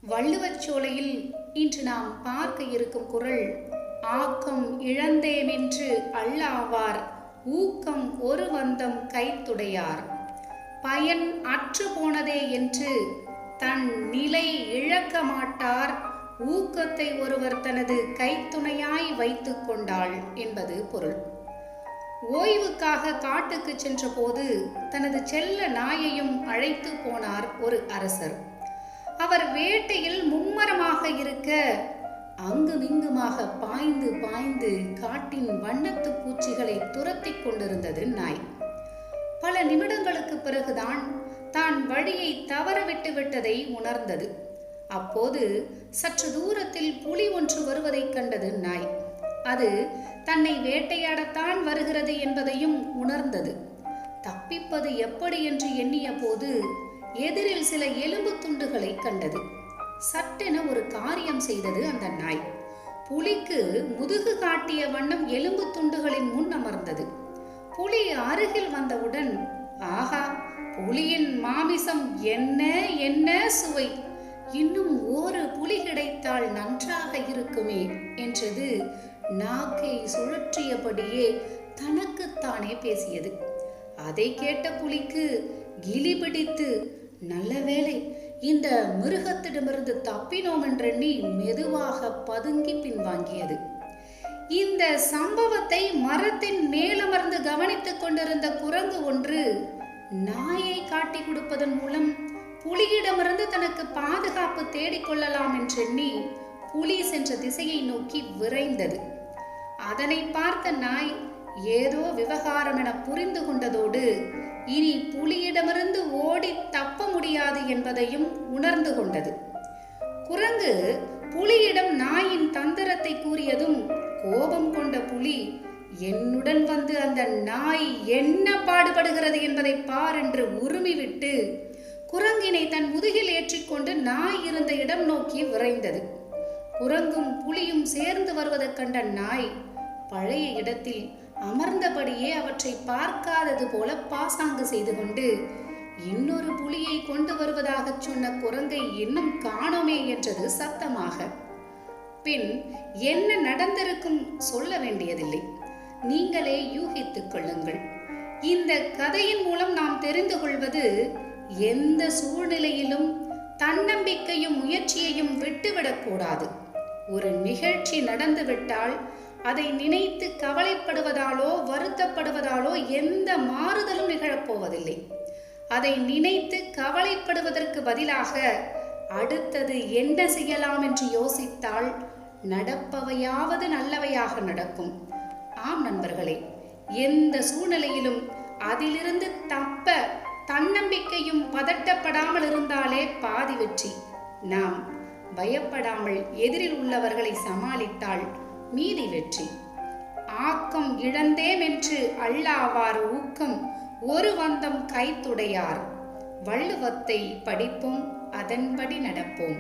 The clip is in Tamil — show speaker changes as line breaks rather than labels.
வள்ளுவச்சோலையில் இன்று நாம் பார்க்க இருக்கும் குறள், ஆக்கம் இழந்தேமென்று அல்லாவார் ஊக்கம் ஒரு வந்தம் கைத்துடையார். பயன் அற்று போனதே என்று தன் நிலை இழக்க மாட்டார், ஊக்கத்தை ஒருவர் தனது கைத்துணையாய் வைத்து கொண்டாள் என்பது பொருள். ஓய்வுக்காக காட்டுக்கு சென்ற போது தனது செல்ல நாயையும் அழைத்து போனார் ஒரு அரசர். அவர் வேட்டையில் மும்மரமாக இருக்க அங்குமிங்குமாக பாய்ந்து பாய்ந்து காட்டின் வண்ணத்து பூச்சிகளை துரத்தி கொண்டிருந்தது நாய். பல நிமிடங்களுக்கு பிறகுதான் தான் வழியை தவறவிட்டு விட்டதை உணர்ந்தது. அப்போது சற்று தூரத்தில் புலி ஒன்று வருவதைக் கண்டது நாய். அது தன்னை வேட்டையாடத்தான் வருகிறது என்பதையும் உணர்ந்தது. தப்பிப்பது எப்படி என்று எண்ணிய போது எதிரில் சில எலும்பு துண்டுகளை கண்டது. சட்டென ஒரு காரியம் செய்தது அந்த நாய். புலிக்கு முதுகு காட்டிய வண்ணம் எலும்பு துண்டுகளின் முன் அமர்ந்தது. புலி அருகில் வந்தவுடன், ஆஹா, புலியின் மாமிசம் என்ன என்ன சுவை! இன்னும் ஒரு புலி கிடைத்தால் நன்றாக இருக்குமே என்றது நாக்கை சுழற்றியபடியே தனக்குத்தானே பேசியது. அதை கேட்ட புலிக்கு கிலி பிடித்து, நல்ல வேளை இந்த மிருகத்திடமிருந்து தப்பினோம் என்றெண்ணி மெதுவாக பதுங்கி பின்வாங்கியது. இந்த சம்பவத்தை மரத்தின் மேலமர்ந்து கவனித்துக் கொண்டிருந்த குரங்கு ஒன்று நாயை காட்டி கொடுப்பதன் மூலம் புலியிடமிருந்து தனக்கு பாதுகாப்பு தேடிக்கொள்ளலாம் என்றெண்ணி புலி சென்ற திசையை நோக்கி விரைந்தது. அதனை பார்த்த நாய் ஏதோ விவகாரம் என புரிந்து கொண்டதோடு இனி புலியிடமிருந்து ஓடி தப்ப முடியாது என்பதையும் உணர்ந்து கொண்டது. குரங்கு புலியிடம் நாயின் தந்திரத்தை கூறியதும் கோபம் கொண்ட புலி, என்னுடன் வந்து அந்த நாய் என்ன பாடுபடுகிறது என்பதை பார் என்று உருமிவிட்டு குரங்கினை தன் முதுகில் ஏற்றிக்கொண்டு நாய் இருந்த இடம் நோக்கி விரைந்தது. குரங்கும் புலியும் சேர்ந்து வருவதைக் கண்ட நாய் பழைய இடத்தில் அமர்ந்தபடியே அவற்றை பார்க்காதது போல பாசாங்கு செய்து கொண்டு, இன்னொரு புலியை கொண்டு வருவதாக சொன்ன குரங்கை இன்னும் காணோமே என்றது சத்தமாக. பின் என்ன நடந்திருக்கும் சொல்ல வேண்டியதில்லை, நீங்களே யூகித்துக் கொள்ளுங்கள். இந்த கதையின் மூலம் நாம் தெரிந்து கொள்வது, எந்த சூழ்நிலையிலும் தன்னம்பிக்கையும் முயற்சியையும் விட்டுவிடக்கூடாது. ஒரு நிகழ்ச்சி நடந்துவிட்டால் அதை நினைத்து கவலைப்படுவதாலோ வருத்தப்படுவதாலோ எந்த மாறுதலும் நிகழப்போவதில்லை. அதை நினைத்து கவலைப்படுவதற்கு பதிலாக அடுத்தது என்ன செய்யலாம் என்று யோசித்தால் நடப்பவையாவது நல்லவையாக நடக்கும். ஆம் நண்பர்களே, எந்த சூழ்நிலையிலும் அதிலிருந்து தப்ப தன்னம்பிக்கையும் பதட்டப்படாமல் இருந்தாலே பாதி வெற்றி. நாம் பயப்படாமல் எதிரில் உள்ளவர்களை சமாளித்தால் மீதி வெற்றி. ஆக்கம் இழந்தேமென்று அல்லாவார் ஊக்கம் ஒரு வந்தம் கைத்துடையார். வள்ளுவத்தை படிப்போம், அதன்படி நடப்போம்.